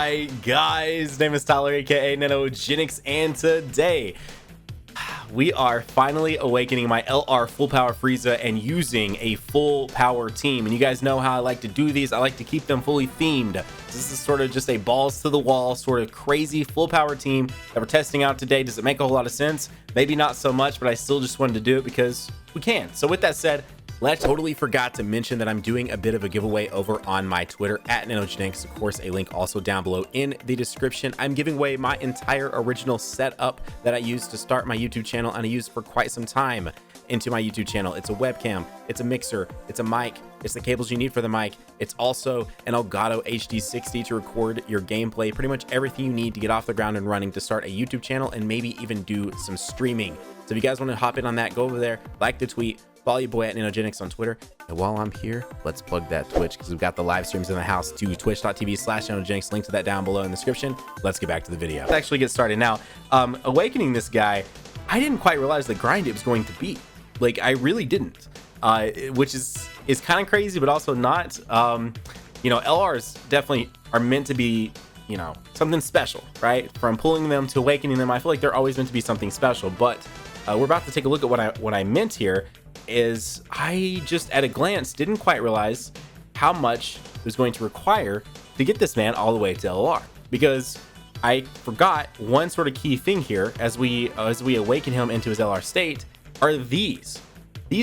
right, guys, name is Tyler, aka Nanogenix, and today we are finally awakening my LR Full Power Frieza and using a full power team. And you guys know how I like to do these. I like to keep them fully themed. This is sort of just a balls to the wall, sort of crazy full power team that we're testing out today. Does it make a whole lot of sense? Maybe not so much, but I still just wanted to do it because we can. So with that said, totally forgot to mention that I'm doing a bit of a giveaway over on my Twitter at Nanogenix. Of course, a link also down below in the description. I'm giving away my entire original setup that I used to start my YouTube channel, and I used for quite some time into my YouTube channel. It's a webcam, it's a mixer, it's a mic, it's the cables you need for the mic. It's also an Elgato HD60 to record your gameplay, pretty much everything you need to get off the ground and running to start a YouTube channel and maybe even do some streaming. So if you guys want to hop in on that, go over there, like the tweet, follow your boy at Nanogenix on Twitter. And while I'm here, let's plug that Twitch because we've got the live streams in the house to twitch.tv/Nanogenix. Link to that down below in the description. Let's get back to the video. Let's actually get started now. Awakening this guy, I didn't quite realize the grind it was going to be. Like, I really didn't, which is kind of crazy, but also not. You know, LRs definitely are meant to be, you know, something special, right? From pulling them to awakening them, I feel like they're always meant to be something special. But we're about to take a look at what I meant here. Is I just at a glance didn't quite realize how much it was going to require to get this man all the way to LR, because I forgot one sort of key thing here as we awaken him into his LR state are these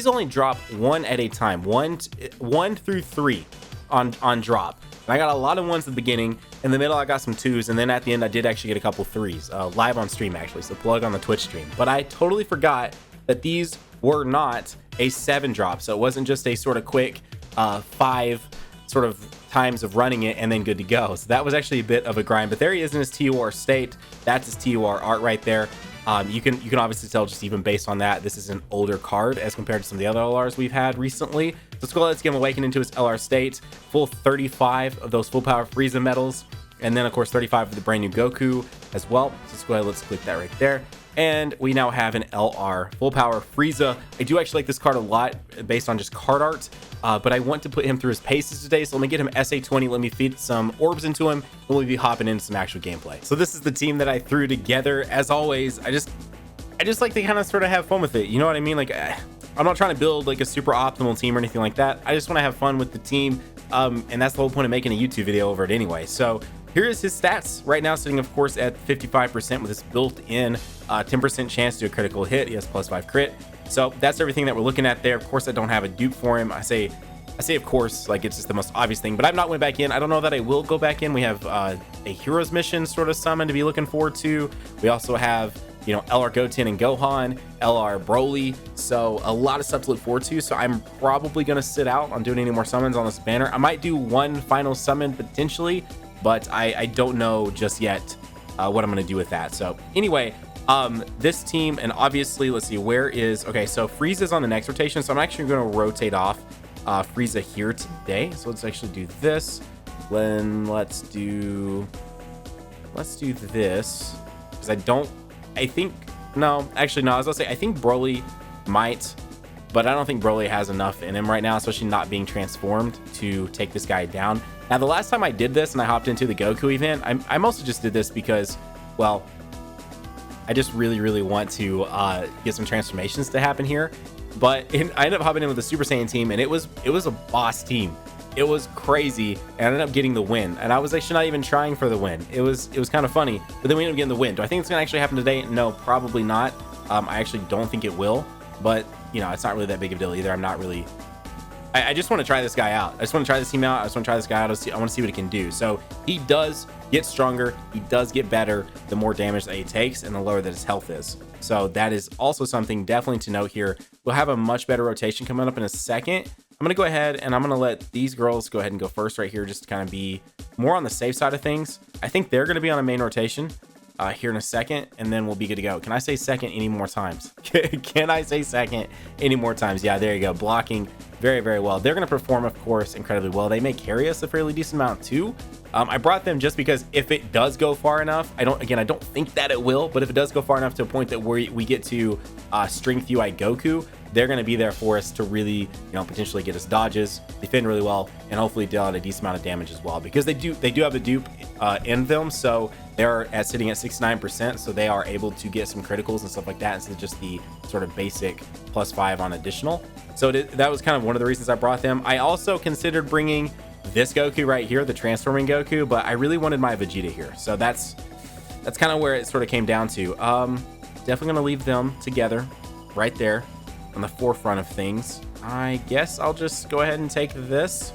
only drop one at a time, one through three on drop. And I got a lot of ones at the beginning. In the middle I got some twos, and then at the end I did actually get a couple threes live on stream, actually, so plug on the Twitch stream. But I totally forgot that these were not a 7 drop, so it wasn't just a sort of quick 5 sort of times of running it and then good to go. So that was actually a bit of a grind, but there he is in his TOR state. That's his TOR art right there. You can obviously tell just even based on that, this is an older card as compared to some of the other LRs we've had recently. So let's go, let's get him awakened into his LR state. Full 35 of those full power Frieza medals, and then of course 35 of the brand new Goku as well. So let's go ahead, let's click that right there. And we now have an LR Full Power Frieza. I do actually like this card a lot based on just card art, but I want to put him through his paces today. So let me get him SA20, let me feed some orbs into him, and we'll be hopping into some actual gameplay. So this is the team that I threw together. As always, I just like to kind of sort of have fun with it. You know what I mean? Like, I'm not trying to build like a super optimal team or anything like that. I just want to have fun with the team. And that's the whole point of making a YouTube video over it anyway. So here is his stats right now, sitting of course at 55% with this built-in 10% chance to a critical hit. He has +5 crit. So that's everything that we're looking at there. Of course, I don't have a dupe for him. I say of course, like it's just the most obvious thing, but I've not went back in. I don't know that I will go back in. We have a heroes mission sort of summon to be looking forward to. We also have, you know, LR Goten and Gohan, LR Broly, so a lot of stuff to look forward to. So I'm probably going to sit out on doing any more summons on this banner. I might do one final summon potentially, but I don't know just yet what I'm going to do with that. So anyway, this team, and obviously let's see, where is, okay, so Frieza's on the next rotation, so I'm actually going to rotate off Frieza here today. So let's actually do this. Then let's do this, because I think Broly might, but I don't think Broly has enough in him right now, especially not being transformed to take this guy down. Now, the last time I did this and I hopped into the Goku event, I mostly just did this because, well, I just really want to get some transformations to happen here. But I ended up hopping in with the Super Saiyan team, and it was a boss team. It was crazy, and I ended up getting the win. And I was actually not even trying for the win. It was kind of funny, but then we ended up getting the win. Do I think it's gonna actually happen today? No, probably not. I actually don't think it will, but you know, it's not really that big of a deal either. I'm not really. I just want to try this guy out. I just want to try this team out. I just want to try this guy out. I want to see what he can do. So he does get stronger. He does get better the more damage that he takes and the lower that his health is. So that is also something definitely to note here. We'll have a much better rotation coming up in a second. I'm going to go ahead and I'm going to let these girls go ahead and go first right here, just to kind of be more on the safe side of things. I think they're going to be on a main rotation here in a second, and then we'll be good to go. Can I say second any more times? Can I say second any more times? Yeah, there you go. Blocking very well. They're going to perform, of course, incredibly well. They may carry us a fairly decent amount too. I brought them just because if it does go far enough, I don't think that it will, but if it does go far enough to a point that we get to Strength UI Goku, they're going to be there for us to really, you know, potentially get us dodges, defend really well, and hopefully deal out a decent amount of damage as well, because they do have the dupe in them, so they're sitting at 69%, so they are able to get some criticals and stuff like that instead of just the sort of basic +5 on additional. So that was kind of one of the reasons I brought them. I also considered bringing this Goku right here, the transforming Goku, but I really wanted my Vegeta here, so that's kind of where it sort of came down to. Definitely gonna leave them together right there on the forefront of things. I guess I'll just go ahead and take this.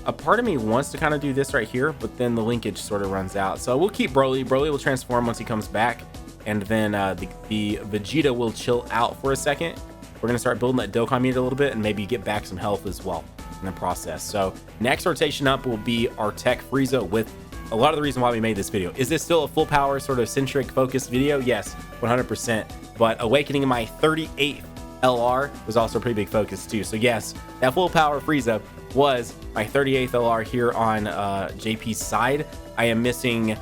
A part of me wants to kind of do this right here, but then the linkage sort of runs out, so we'll keep Broly. Broly will transform once he comes back, and then the Vegeta will chill out for a second. We're gonna start building that Dokkan meter a little bit and maybe get back some health as well in the process. So next rotation up will be our Tech Frieza, with a lot of the reason why we made this video. Is this still a full power sort of centric focused video? Yes, 100%. But awakening my 38th LR was also a pretty big focus too. So yes, that full power Frieza was my 38th LR here on JP's side. I am missing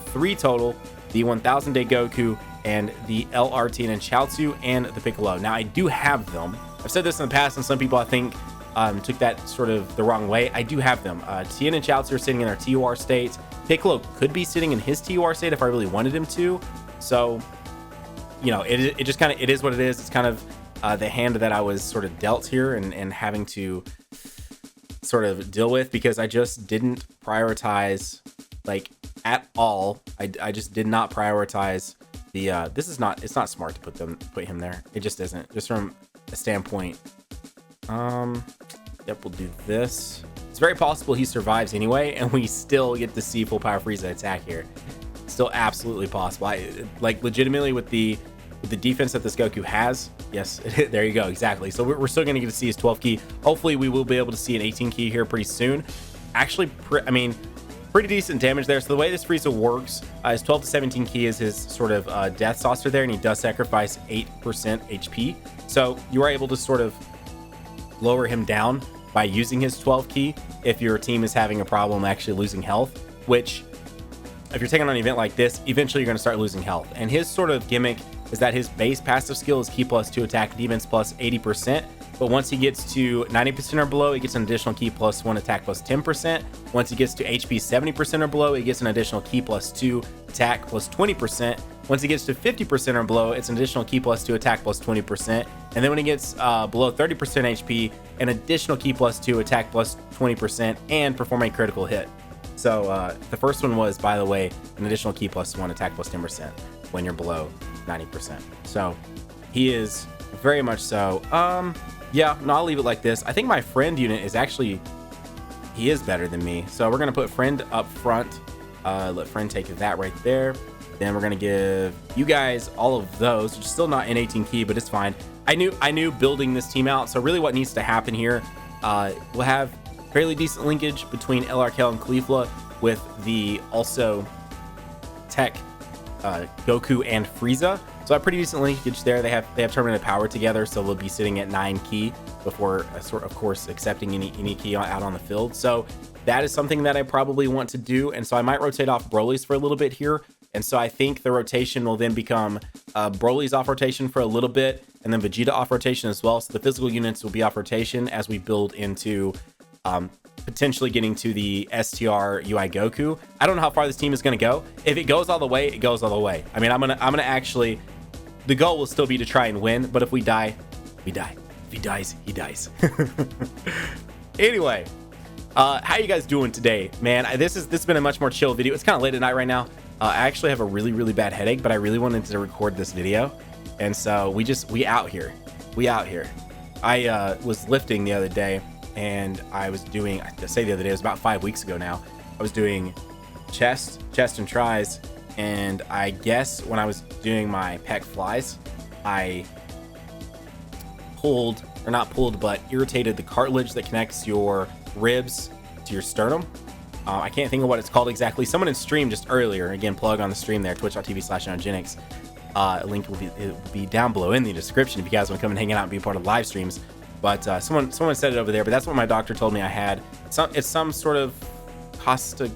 3 total: the 1000 day Goku and the LR Tien and Chaozu and the Piccolo. Now I do have them. I've said this in the past, and some people I think took that sort of the wrong way. I do have them. Tien and Chaozu are sitting in their TUR state. Piccolo could be sitting in his TUR state if I really wanted him to. So, you know, it just kind of, it is what it is. It's kind of the hand that I was sort of dealt here and having to sort of deal with, because I just didn't prioritize, like, at all. I just did not prioritize the this is not, it's not smart to put him there. It just isn't, just from a standpoint. Yep, we'll do this. It's very possible he survives anyway, and we still get to see full power Frieza attack here. Still absolutely possible. Like, legitimately, with the defense that this Goku has, yes, there you go, exactly. So we're still going to get to see his 12 key. Hopefully we will be able to see an 18 key here pretty soon. Actually, I mean, pretty decent damage there. So the way this Frieza works, his 12 to 17 key is his sort of death saucer there, and he does sacrifice 8% HP. So you are able to sort of lower him down by using his 12 key if your team is having a problem actually losing health, which, if you're taking on an event like this, eventually you're going to start losing health. And his sort of gimmick is that his base passive skill is key +2 attack defense plus 80%, but once he gets to 90% or below, he gets an additional key +1 attack plus 10%. Once he gets to HP 70% or below, he gets an additional key +2 attack plus 20%. Once he gets to 50% or below, it's an additional key +2 attack plus 20%. And then when he gets below 30% HP, an additional key +2 attack plus 20% and perform a critical hit. So the first one was, by the way, an additional key +1 attack plus 10% when you're below 90%. So he is very much so. Yeah, no, I'll leave it like this. I think my friend unit is actually, he is better than me. So we're gonna put friend up front. Let friend take that right there. Then we're gonna give you guys all of those, which is still not an 18 key, but it's fine. I knew building this team out. So really what needs to happen here, we'll have fairly decent linkage between LR Kel and Caulifla, with the also Tech Goku and Frieza. So a pretty decent linkage there. They have terminated power together, so they'll be sitting at 9 key before of course accepting any key out on the field. So that is something that I probably want to do, and so I might rotate off Broly's for a little bit here. And so I think the rotation will then become Broly's off rotation for a little bit, and then Vegeta off rotation as well. So the physical units will be off rotation as we build into potentially getting to the STR UI Goku. I don't know how far this team is going to go. If it goes all the way, it goes all the way. I mean, I'm gonna actually, the goal will still be to try and win, but if we die, we die. If he dies, he dies. Anyway, how you guys doing today, man? This has been a much more chill video. It's kind of late at night right now. I actually have a really bad headache, but I really wanted to record this video, and so we out here. I was lifting the other day, and I was doing, I say the other day, it was about 5 weeks ago now. I was doing chest and tries, and I guess when I was doing my pec flies, I pulled, or not pulled, but irritated the cartilage that connects your ribs to your sternum. I can't think of what it's called exactly. Someone in stream just earlier, again, plug on the stream there, twitch.tv/Nanogenix. Link will be down below in the description if you guys want to come and hang out and be a part of live streams. But someone said it over there, but that's what my doctor told me I had. It's some sort of costa,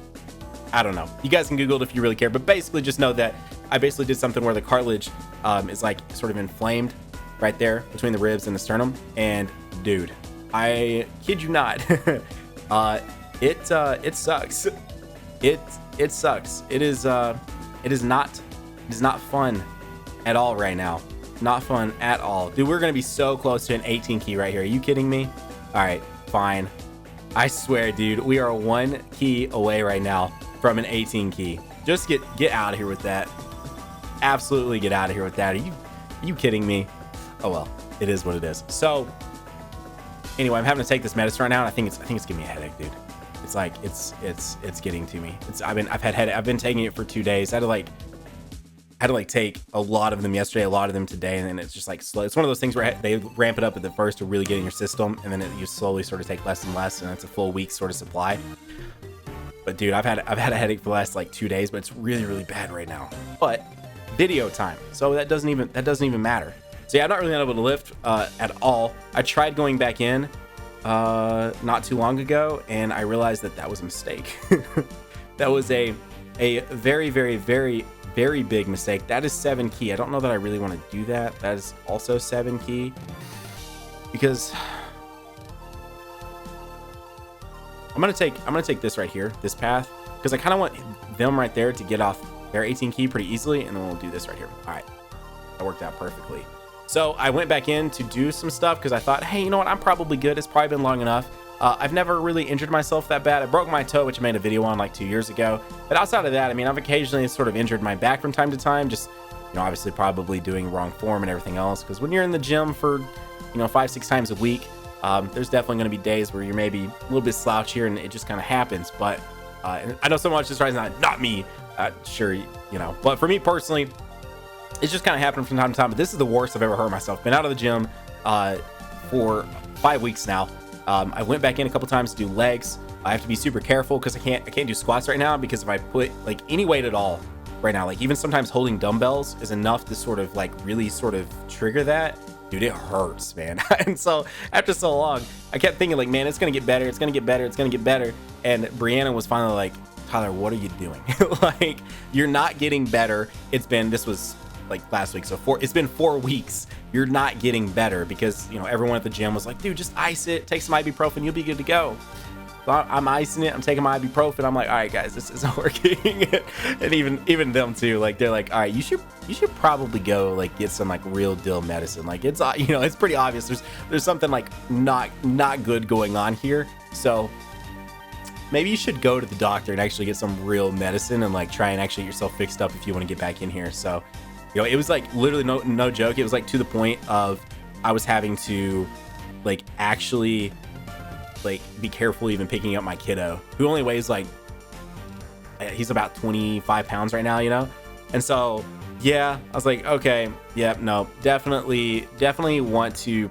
I don't know. You guys can Google it if you really care, but basically just know that I basically did something where the cartilage is like sort of inflamed, right there between the ribs and the sternum. And dude, I kid you not, it sucks. It sucks. It is not fun at all right now. Not fun at all. Dude, we're gonna be so close to an 18 key right here. Are you kidding me? All right, fine. I swear, dude, we are 1 key away right now from an 18 key. Just get out of here with that. Absolutely get out of here with that. Are you kidding me? Oh well, it is what it is. So anyway, I'm having to take this medicine right now, and I think it's giving me a headache, dude. It's like it's getting to me. I've been taking it for 2 days. I had to take a lot of them yesterday, a lot of them today, and then it's just like slow. It's one of those things where they ramp it up at the first to really get in your system, and then you slowly sort of take less and less, and it's a full week sort of supply. But dude, I've had a headache for the last like 2 days, but it's really bad right now. But video time, so that doesn't even matter. So yeah, I'm not really able to lift at all. I tried going back in not too long ago, and I realized that was a mistake. That was a very big mistake. That is 7 key. I don't know that I really want to do that. That is also 7 key, because I'm gonna take this right here, this path, because I kind of want them right there to get off their 18 key pretty easily, and then we'll do this right here. All right, that worked out perfectly. So I went back in to do some stuff because I thought, hey, you know what? I'm probably good. It's probably been long enough. I've never really injured myself that bad. I broke my toe, which I made a video on like 2 years ago. But outside of that, I mean, I've occasionally sort of injured my back from time to time. Just, you know, obviously probably doing wrong form and everything else. Because when you're in the gym for, you know, 5-6 times a week, there's definitely going to be days where you're maybe a little bit slouchier and it just kind of happens. But I know someone else just tries not me. Sure, you know. But for me personally, it's just kind of happening from time to time. But this is the worst I've ever hurt myself. Been out of the gym for 5 weeks now. I went back in a couple times to do legs. I have to be super careful because I can't do squats right now, because if I put like any weight at all right now, like even sometimes holding dumbbells is enough to sort of like really sort of trigger that. Dude, it hurts, man. And so after so long, I kept thinking like, man, it's gonna get better. It's gonna get better. It's gonna get better. And Brianna was finally like, Tyler, what are you doing? Like, you're not getting better. This was like last week, so it's been 4 weeks. You're not getting better, because, you know, everyone at the gym was like, dude, just ice it, take some ibuprofen, you'll be good to go. So I'm icing it, I'm taking my ibuprofen. I'm like, all right guys, this isn't working. And even them too, like, they're like, all right, you should probably go like get some like real deal medicine. Like, it's, you know, it's pretty obvious there's something like not good going on here. So maybe you should go to the doctor and actually get some real medicine and like try and actually get yourself fixed up if you want to get back in here. So, you know, it was like literally no joke. It was like to the point of I was having to like actually like be careful even picking up my kiddo, who only weighs like, he's about 25 pounds right now, you know? And so, yeah, I was like, okay, yeah, no, definitely want to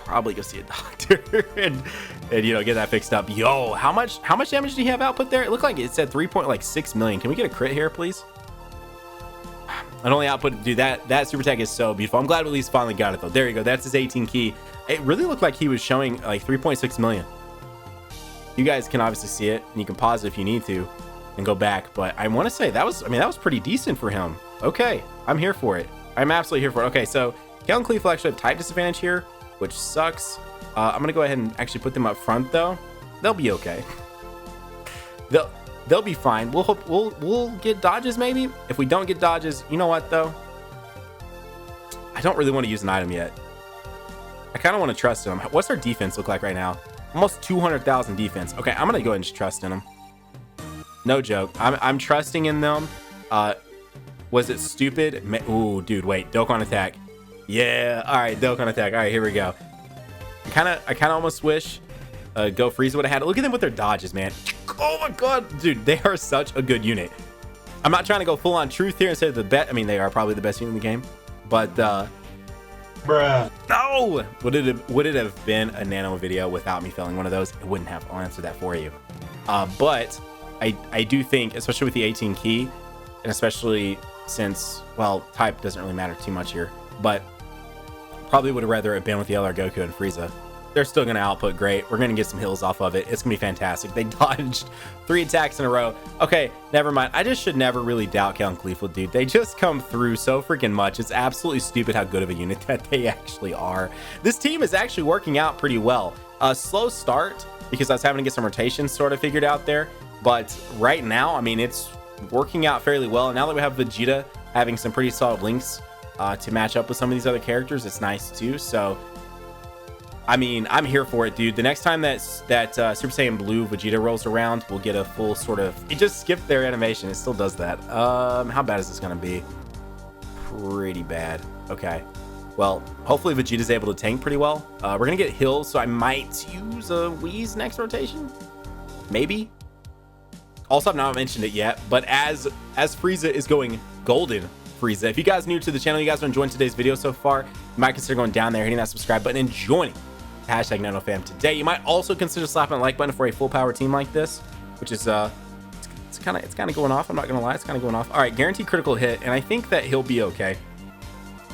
probably go see a doctor and you know, get that fixed up. Yo, how much damage do you have output there? It looked like it said 3.6 million. Can we get a crit here, please? And only output, dude, that super tech is so beautiful. I'm glad we at least finally got it though. There you go. That's his 18 key. It really looked like he was showing like 3.6 million. You guys can obviously see it, and you can pause it if you need to and go back. But I want to say that was pretty decent for him. Okay, I'm here for it. I'm absolutely here for it. Okay, so Kel and Cleef will actually have type disadvantage here, which sucks. I'm gonna go ahead and actually put them up front though. They'll be okay. They'll be fine. We'll get dodges maybe. If we don't get dodges, you know what though? I don't really want to use an item yet. I kind of want to trust him. What's our defense look like right now? Almost 200,000 defense. Okay, I'm gonna go ahead and just trust in them. No joke. I'm trusting in them. Was it stupid? Ooh, dude, wait. Dokkan attack. Yeah. All right, Dokkan attack. All right, here we go. I kind of almost wish Go Frieza would have had it. Look at them with their dodges, man. Oh my god, dude, they are such a good unit. I'm not trying to go full on truth here and say the best. I mean, they are probably the best unit in the game, but bruh. No! Would it have been a Nano video without me failing one of those? It wouldn't have. I'll answer that for you. But I do think, especially with the 18 key, and especially since, well, type doesn't really matter too much here, but probably would have rather it been with the LR Goku and Frieza. they're still going to output great. We're going to get some hills off of it. It's going to be fantastic. They dodged 3 attacks in a row. Okay, never mind. I just should never really doubt Cal and Cleveland, dude. They just come through so freaking much. It's absolutely stupid how good of a unit that they actually are. This team is actually working out pretty well. Slow start because I was having to get some rotations sort of figured out there. But right now, I mean, it's working out fairly well. And now that we have Vegeta having some pretty solid links to match up with some of these other characters, it's nice too. So I mean, I'm here for it, dude. The next time that Super Saiyan Blue Vegeta rolls around, we'll get a full sort of... It just skipped their animation. It still does that. How bad is this going to be? Pretty bad. Okay. Well, hopefully Vegeta's able to tank pretty well. We're going to get hills, so I might use a Whis next rotation. Maybe. Also, I've not mentioned it yet, but as Frieza is going Golden Frieza, if you guys are new to the channel, you guys are enjoying today's video so far, you might consider going down there, hitting that subscribe button, and joining hashtag NanoFam today. You might also consider slapping a like button for a full power team like this, which is it's kind of going off. I'm not gonna lie, it's kind of going off. All right, guaranteed critical hit, and I think that he'll be okay.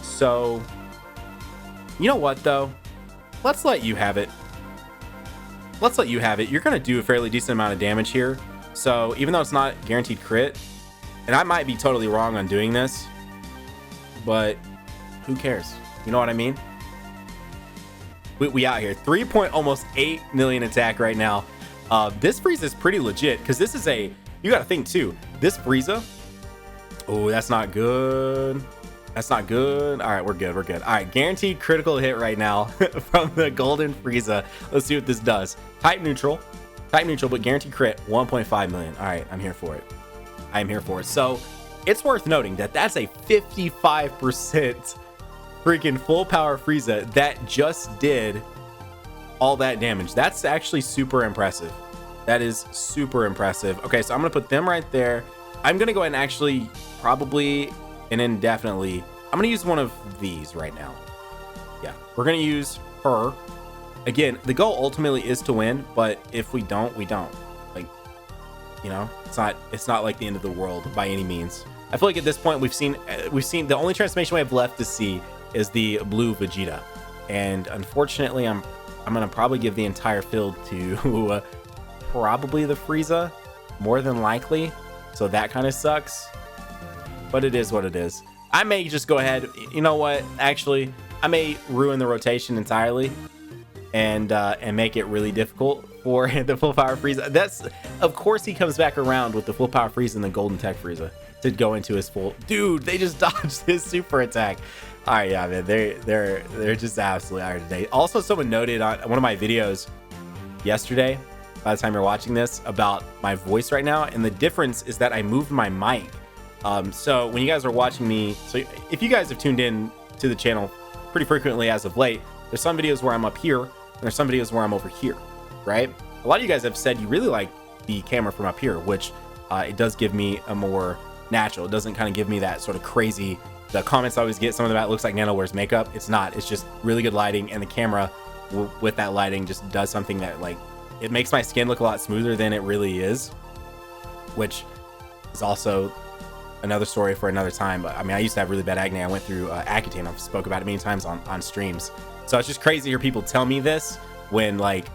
So you know what though, let's let you have it. Let's let you have it. You're gonna do a fairly decent amount of damage here, so even though it's not guaranteed crit, and I might be totally wrong on doing this, but who cares? You know what I mean? We out here. 3.8 million attack right now. This Frieza is pretty legit because this is a... You got to think too. This Frieza... Oh, that's not good. That's not good. All right, we're good. We're good. All right, guaranteed critical hit right now from the Golden Frieza. Let's see what this does. Type neutral. Type neutral, but guaranteed crit, 1.5 million. All right, I'm here for it. I'm here for it. So it's worth noting that that's a 55% freaking full power Frieza that just did all that damage. That's actually super impressive. That is super impressive. Okay, so I'm gonna put them right there. I'm gonna go ahead and actually probably and indefinitely, I'm gonna use one of these right now. Yeah, we're gonna use her. Again, the goal ultimately is to win, but if we don't, we don't. Like, you know, it's not like the end of the world by any means. I feel like at this point we've seen the only transformation we have left to see is the blue Vegeta, and unfortunately I'm gonna probably give the entire field to probably the Frieza, more than likely, so that kind of sucks, but it is what it is. I may just go ahead, you know what, actually I may ruin the rotation entirely and make it really difficult for the full power Frieza. That's, of course, he comes back around with the full power Frieza and the golden tech Frieza to go into his full... Dude, they just dodged his super attack. All right, yeah, man, they're just absolutely iron today. Also, someone noted on one of my videos yesterday, by the time you're watching this, about my voice right now, and the difference is that I moved my mic. So when you guys are watching me, so if you guys have tuned in to the channel pretty frequently as of late, there's some videos where I'm up here, and there's some videos where I'm over here, right? A lot of you guys have said you really like the camera from up here, which it does give me a more natural. It doesn't kind of give me that sort of crazy... The comments I always get, some of them, looks like Nano wears makeup. It's not. It's just really good lighting, and the camera with that lighting just does something that, like, it makes my skin look a lot smoother than it really is, which is also another story for another time. But I mean, I used to have really bad acne. I went through Accutane. I've spoke about it many times on streams. So it's just crazy to hear people tell me this when, like,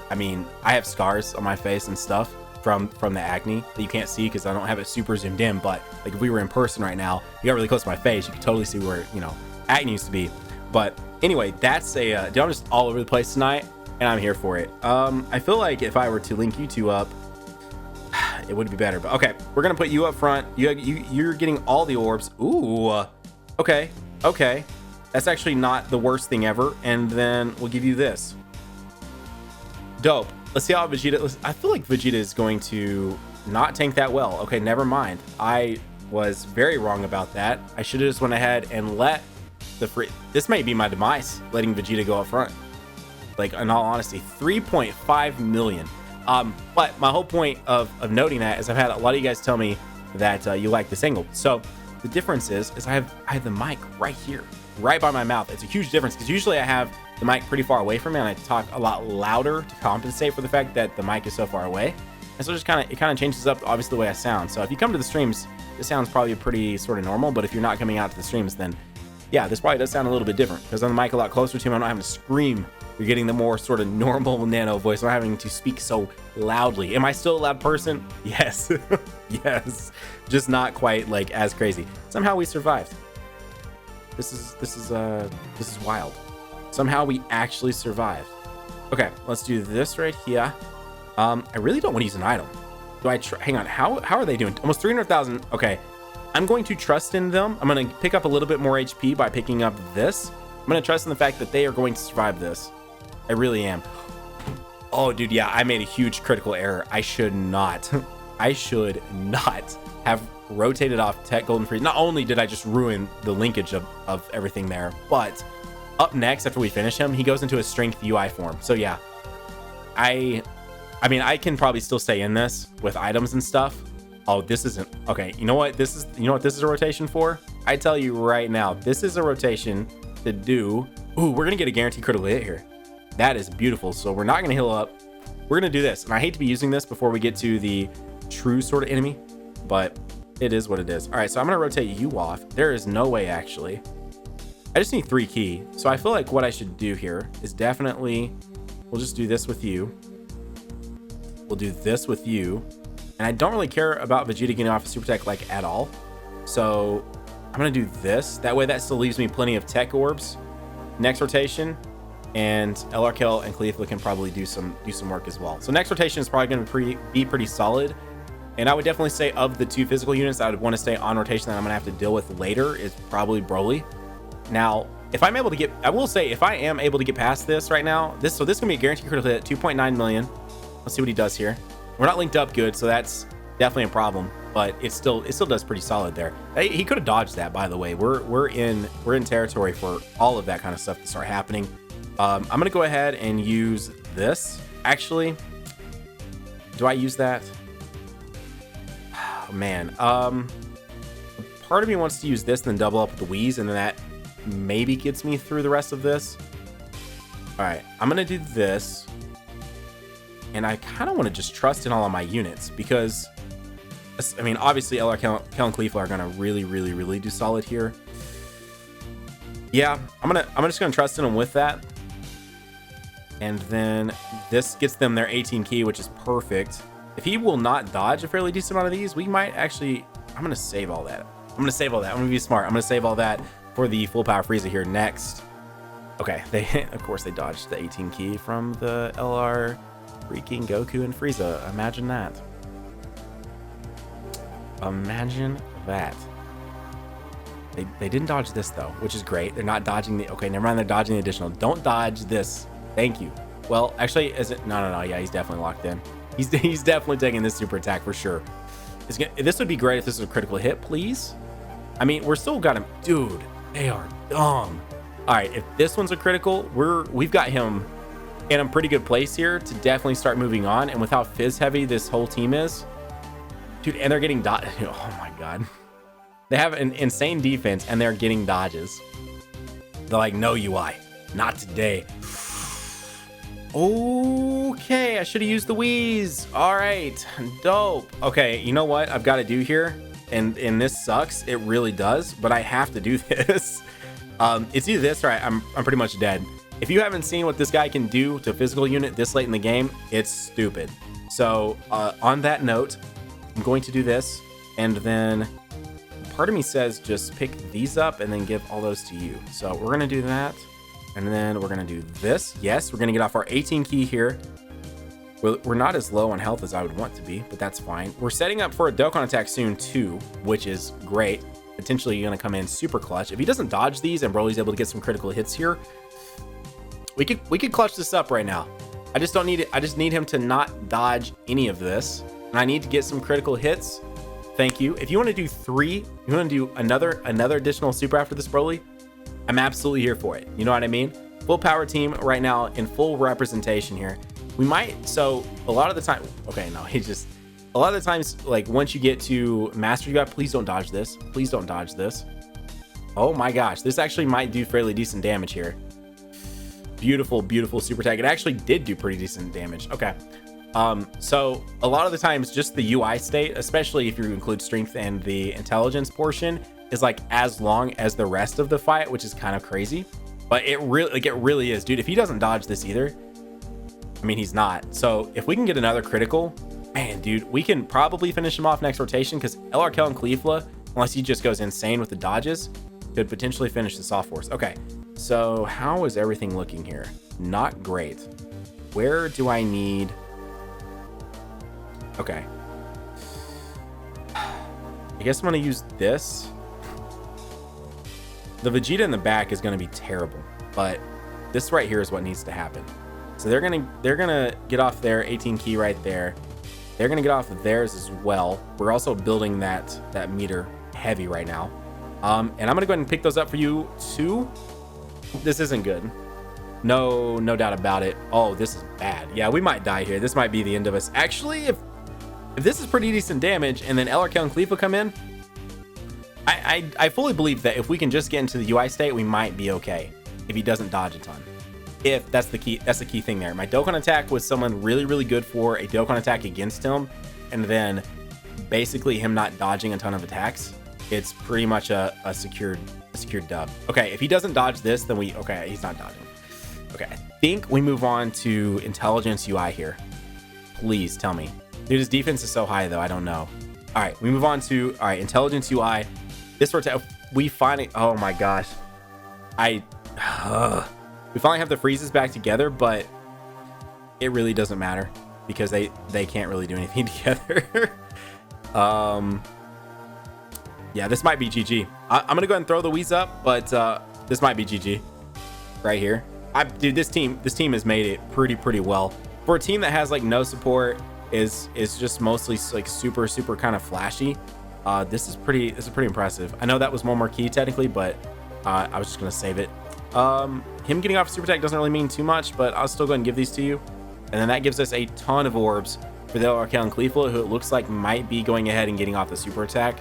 I mean, I have scars on my face and stuff from the acne that you can't see because I don't have it super zoomed in, but like if we were in person right now, you got really close to my face, you could totally see where, you know, acne used to be. But anyway, that's a dude, I'm just all over the place tonight and I'm here for it. I feel like if I were to link you two up, it would be better, but okay, we're gonna put you up front. You're getting all the orbs. Ooh, okay, that's actually not the worst thing ever. And then we'll give you this. Dope. Let's see how Vegeta... I feel like Vegeta is going to not tank that well. Okay, never mind. I was very wrong about that. I should have just went ahead and let the free... This may be my demise, letting Vegeta go up front. Like, in all honesty, 3.5 million. But my whole point of noting that is I've had a lot of you guys tell me that you like this angle. So the difference is I have the mic right here, right by my mouth. It's a huge difference because usually I have the mic pretty far away from me and I talk a lot louder to compensate for the fact that the mic is so far away. And so it kind of changes up obviously the way I sound. So if you come to the streams, this sounds probably pretty sort of normal, but if you're not coming out to the streams, then yeah, this probably does sound a little bit different because I'm the mic a lot closer to me. I'm not having to scream You're getting the more sort of normal Nano voice. I'm having to speak so loudly. Am I still a loud person? Yes. Yes. Just not quite like as crazy. Somehow we survived. This is wild. Somehow we actually survived. Okay, let's do this right here. I really don't want to use an item. Do I hang on, how are they doing? Almost 300,000. Okay, I'm going to trust in them. I'm going to pick up a little bit more HP by picking up this. I'm going to trust in the fact that they are going to survive this. I really am. Oh, dude, yeah, I made a huge critical error. I should not have rotated off Tech Golden Freeze. Not only did I just ruin the linkage of everything there, but up next, after we finish him, he goes into a strength UI form. So yeah, I mean, I can probably still stay in this with items and stuff. Oh, this isn't okay. You know what this is a rotation for? I tell you right now, this is a rotation to do. Ooh, we're gonna get a guaranteed critical hit here. That is beautiful. So we're not gonna heal up. We're gonna do this, and I hate to be using this before we get to the true sort of enemy, but it is what it is. All right, so I'm gonna rotate you off. There is no way, actually. I just need 3 ki. So I feel like what I should do here is definitely, we'll just do this with you. We'll do this with you. And I don't really care about Vegeta getting off of Super Tech like at all. So I'm gonna do this. That way that still leaves me plenty of tech orbs. Next rotation, and LR Kel and Khalifa can probably do some work as well. So next rotation is probably gonna be pretty solid. And I would definitely say of the 2 physical units I would want to stay on rotation that I'm gonna have to deal with later is probably Broly. Now, if I'm able to get, I will say, if I am able to get past this right now, this is gonna be a guaranteed critical hit, 2.9 million. Let's see what he does here. We're not linked up good, so that's definitely a problem, but it still does pretty solid there. He could have dodged that, by the way. We're in territory for all of that kind of stuff to start happening. I'm gonna go ahead and use this. Actually, do I use that? Oh, man, part of me wants to use this and then double up with the Wheeze, and then that maybe gets me through the rest of this. All right, I'm gonna do this, and I kind of want to just trust in all of my units because, I mean, obviously LR Kel and Khalifa are gonna really do solid here. Yeah, I'm just gonna trust in them with that, and then this gets them their 18 ki, which is perfect. If he will not dodge a fairly decent amount of these, we might actually. I'm gonna save all that. I'm gonna be smart. I'm gonna save all that for the full power Frieza here next. Okay, of course they dodged the 18 ki from the LR freaking Goku and Frieza. Imagine that. Imagine that. They didn't dodge this though, which is great. They're not dodging the, okay, never mind, they're dodging the additional. Don't dodge this. Thank you. Well, actually, is it? No. Yeah, he's definitely locked in. He's definitely taking this super attack for sure. This would be great if this was a critical hit, please. I mean, we're still got him. Dude, they are dumb. All right, if this one's a critical, we've got him in a pretty good place here to definitely start moving on. And with how fizz heavy this whole team is, dude, and they're getting oh my god, they have an insane defense and they're getting dodges. They're like, no UI, not today. Okay, I should have used the Wheeze. All right, dope. Okay, you know what I've got to do here, and this sucks, it really does, but I have to do this. It's either this or I'm pretty much dead. If you haven't seen what this guy can do to a physical unit this late in the game, it's stupid. So on that note, I'm going to do this, and then part of me says just pick these up and then give all those to you. So we're gonna do that. And then we're gonna do this. Yes, we're gonna get off our 18 ki here. We're not as low on health as I would want to be, but that's fine. We're setting up for a Dokkan attack soon too, which is great. Potentially gonna come in super clutch. If he doesn't dodge these and Broly's able to get some critical hits here, we could clutch this up right now. I just don't need it. I just need him to not dodge any of this, and I need to get some critical hits. Thank you. If you want to do 3, you want to do another additional super after this Broly, I'm absolutely here for it. You know what I mean? Full power team right now in full representation here. We might, so a lot of the time, okay, no, a lot of the times, like once you get to master UI, please don't dodge this. Please don't dodge this. Oh my gosh, this actually might do fairly decent damage here. Beautiful super tag. It actually did do pretty decent damage. Okay. So a lot of the times just the UI state, especially if you include strength and the intelligence portion, is like as long as the rest of the fight, which is kind of crazy. But it really is, dude. If he doesn't dodge this either, I mean, he's not. So if we can get another critical, man, dude, we can probably finish him off next rotation, because LR Caligula, unless he just goes insane with the dodges, could potentially finish this off for us. Okay, so how is everything looking here? Not great. Where do I need... Okay. I guess I'm going to use this. The Vegeta in the back is going to be terrible, but this right here is what needs to happen. So they're gonna get off their 18 key right there. They're gonna get off of theirs as well. We're also building that meter heavy right now. And I'm gonna go ahead and pick those up for you too. This isn't good. No doubt about it. Oh, this is bad. Yeah, we might die here. This might be the end of us. Actually, if this is pretty decent damage, and then LR Caligula come in, I fully believe that if we can just get into the UI state, we might be okay if he doesn't dodge a ton. If that's the key thing there. My Dokkan attack was someone really good for a Dokkan attack against him, and then basically him not dodging a ton of attacks. It's pretty much a secured dub. Okay, if he doesn't dodge this, then okay, he's not dodging. Okay, I think we move on to Intelligence UI here. Please tell me. Dude, his defense is so high though, I don't know. All right, we move on to, all right, Intelligence UI. This we finally, oh my gosh. We finally have the Friezas back together, but it really doesn't matter because they can't really do anything together. Yeah, this might be GG. I'm gonna go ahead and throw the Whis up, but this might be GG right here. Dude, this team has made it pretty well for a team that has like no support, is just mostly like super kind of flashy. This is pretty impressive. I know that was one more key technically, but I was just gonna save it. Him getting off super attack doesn't really mean too much, but I'll still go ahead and give these to you. And then that gives us a ton of orbs for the LR Caligula, who it looks like might be going ahead and getting off the super attack.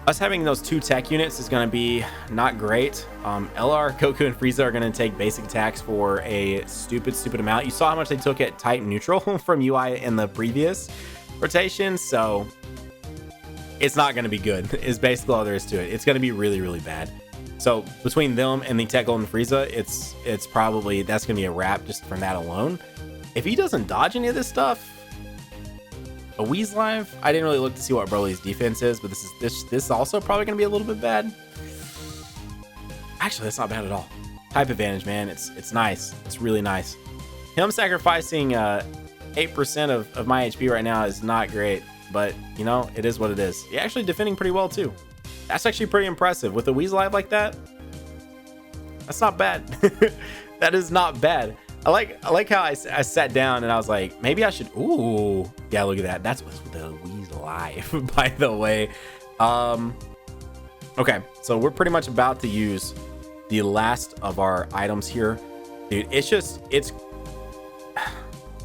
Us having those 2 tech units is going to be not great. LR, Goku, and Frieza are going to take basic attacks for a stupid amount. You saw how much they took at type neutral from UI in the previous rotation, so it's not going to be good, is basically all there is to it. It's going to be really bad. So between them and the Tech Golden Frieza, it's probably, that's going to be a wrap just from that alone. If he doesn't dodge any of this stuff, a Whis live, I didn't really look to see what Broly's defense is, but this is also probably going to be a little bit bad. Actually, that's not bad at all. Type advantage, man. It's nice. It's really nice. Him sacrificing 8% of my HP right now is not great, but you know, it is what it is. He's actually defending pretty well too. That's actually pretty impressive with a Whis live like that. That's not bad. That is not bad. I like how I sat down and I was like, maybe I should. Ooh, yeah, look at that. That's what's with the Whis live, by the way. Okay, so we're pretty much about to use the last of our items here, dude. It's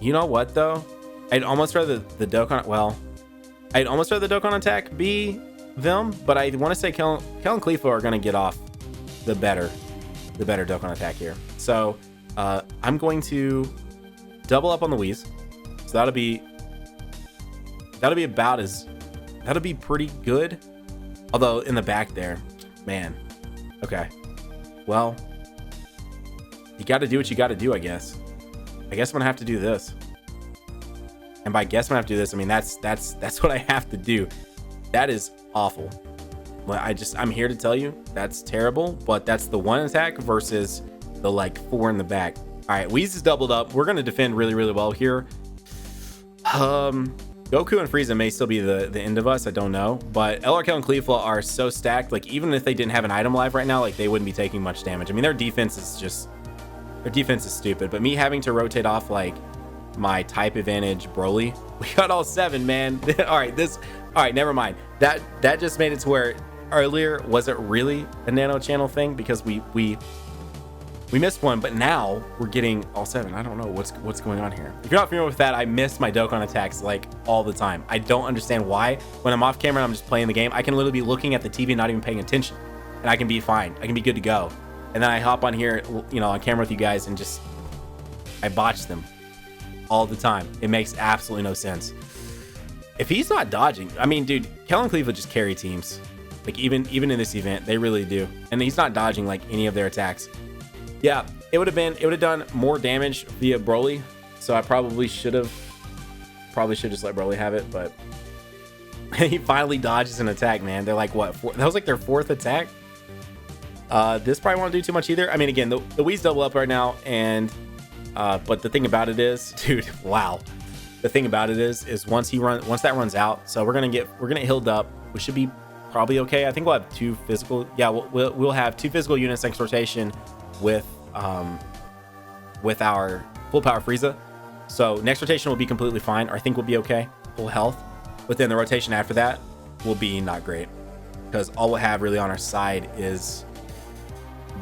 you know what though? I'd almost rather the Dokkan. Well, I'd almost rather the Dokkan attack be them, but I want to say Kel and Clefo are going to get off the better Dokkan attack here. So I'm going to double up on the Whis. So that'll be pretty good. Although in the back there, man. Okay. Well, you got to do what you got to do, I guess. I guess I'm gonna have to do this. And by guess I'm gonna have to do this, I mean that's what I have to do. That is awful. But I'm here to tell you that's terrible, but that's the one attack versus the like 4 in the back. All right, Whis is doubled up. We're gonna defend really well here. Goku and Frieza may still be the end of us. I don't know, but LR and Clefla are so stacked. Like even if they didn't have an item live right now, like they wouldn't be taking much damage. I mean, their defense is stupid. But me having to rotate off like my type advantage Broly, we got all 7, man. All right, never mind. That just made it to where earlier wasn't really a nano channel thing because we missed one, but now we're getting all 7. I don't know what's going on here. If you're not familiar with that, I miss my Dokkan attacks like all the time. I don't understand why. When I'm off camera and I'm just playing the game, I can literally be looking at the TV and not even paying attention, and I can be fine. I can be good to go. And then I hop on here, you know, on camera with you guys and just I botch them all the time. It makes absolutely no sense. If he's not dodging, I mean, dude, Kel and Cleveland just carry teams. Like even in this event, they really do. And he's not dodging like any of their attacks. Yeah, it would have done more damage via Broly. So I probably should just let Broly have it, but he finally dodges an attack, man. They're like, what? That was like their 4th attack. This probably won't do too much either. I mean, again, the Wii's double up right now, and but the thing about it is, dude, wow. The thing about it is once that runs out, so we're gonna get healed up. We should be probably okay. I think we'll have 2 physical. Yeah, we'll have 2 physical units next rotation with our full power Frieza. So next rotation will be completely fine, or I think we'll be okay, full health. But then the rotation after that will be not great, because all we'll have really on our side is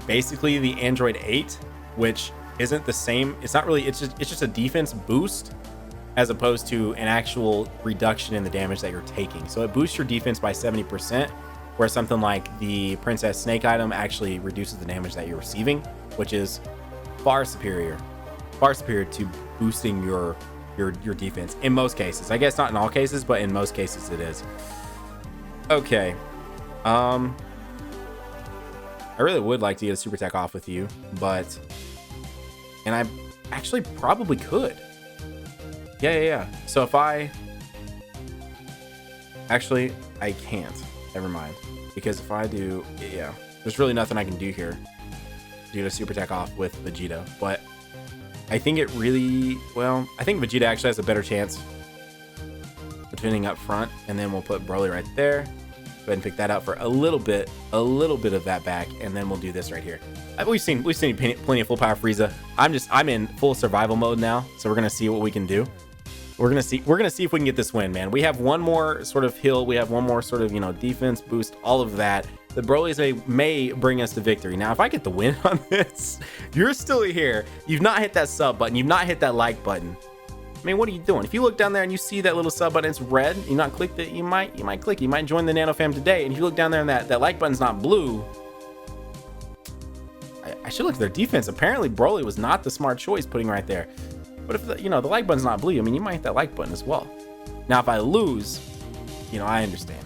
basically the Android 8, which isn't the same. It's not really. It's just a defense boost, as opposed to an actual reduction in the damage that you're taking. So it boosts your defense by 70%, where something like the Princess Snake item actually reduces the damage that you're receiving, which is far superior to boosting your defense in most cases. I guess not in all cases, but in most cases it is. Okay. I really would like to get a super attack off with you, and I actually probably could. Yeah. So if I can't. Never mind. Because if I do, yeah, there's really nothing I can do here to get a super attack off with Vegeta, but I think I think Vegeta actually has a better chance defending up front, and then we'll put Broly right there. Go ahead and pick that out for a little bit of that back, and then we'll do this right here. We've seen plenty of full power Frieza. I'm in full survival mode now, so we're gonna see what we can do. We're gonna see if we can get this win, man. We have one more sort of heal. We have one more sort of, defense boost, all of that. The Broly's may bring us to victory. Now, if I get the win on this, you're still here. You've not hit that sub button. You've not hit that like button. I mean, what are you doing? If you look down there and you see that little sub button, it's red, you not clicked it, you might click. You might join the Nano fam today. And if you look down there and that like button's not blue, I should look at their defense. Apparently, Broly was not the smart choice putting right there. But if the like button's not blue, I mean, you might hit that like button as well. Now, if I lose, I understand.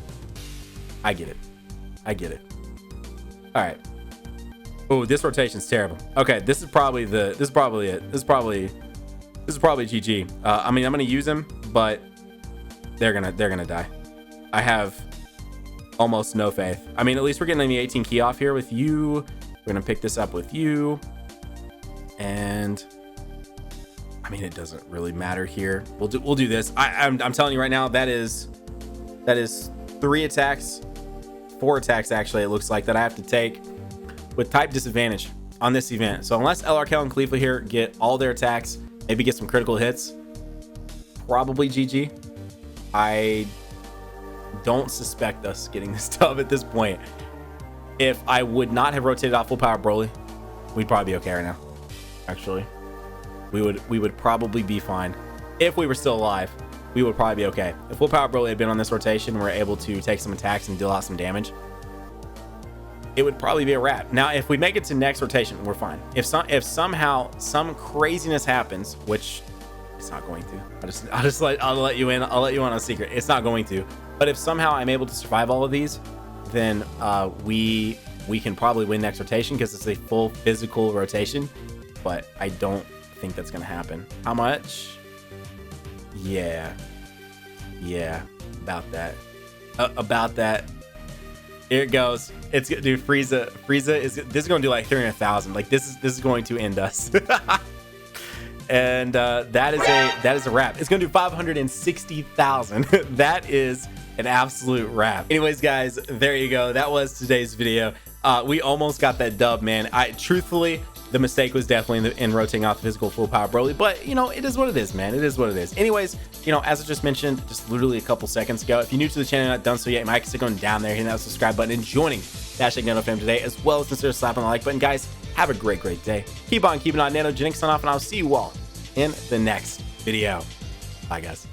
I get it. All right. Oh, this rotation's terrible. Okay, this is probably it. This is probably GG. I mean, I'm gonna use him, but they're gonna die. I have almost no faith. I mean, at least we're getting the 18 key off here with you. We're gonna pick this up with you, and I mean, it doesn't really matter here. We'll do this. I'm telling you right now, that is 3 attacks, 4 attacks actually. It looks like that I have to take with type disadvantage on this event. So unless LR Kel and Khalifa here get all their attacks, maybe get some critical hits, probably GG. I don't suspect us getting this dub at this point. If I would not have rotated off full power Broly, we'd probably be okay right now. Actually, we would probably be fine. If we were still alive, we would probably be okay. If full power Broly had been on this rotation, we're able to take some attacks and deal out some damage, it would probably be a wrap. Now, if we make it to next rotation, we're fine. If somehow some craziness happens, which it's not going to, I'll let you in on a secret. It's not going to. But if somehow I'm able to survive all of these, then we can probably win next rotation because it's a full physical rotation. But I don't think that's gonna happen. How much? Yeah, about that. Here it goes. It's gonna do Frieza is this is gonna do like 300,000. Like this is going to end us. And that is a wrap. It's gonna do 560,000. That is an absolute wrap. Anyways, guys, there you go. That was today's video. We almost got that dub, man. Truthfully, the mistake was definitely in rotating off the physical full power Broly, but it is what it is, man. It is what it is. Anyways, as I just mentioned just literally a couple seconds ago, if you're new to the channel and not done so yet, you might consider going down there, hitting that subscribe button, and joining #Nano Fam today, as well as consider slapping the like button. Guys, have a great day. Keep on keeping on. Nanogenix on off, and I'll see you all in the next video. Bye, guys.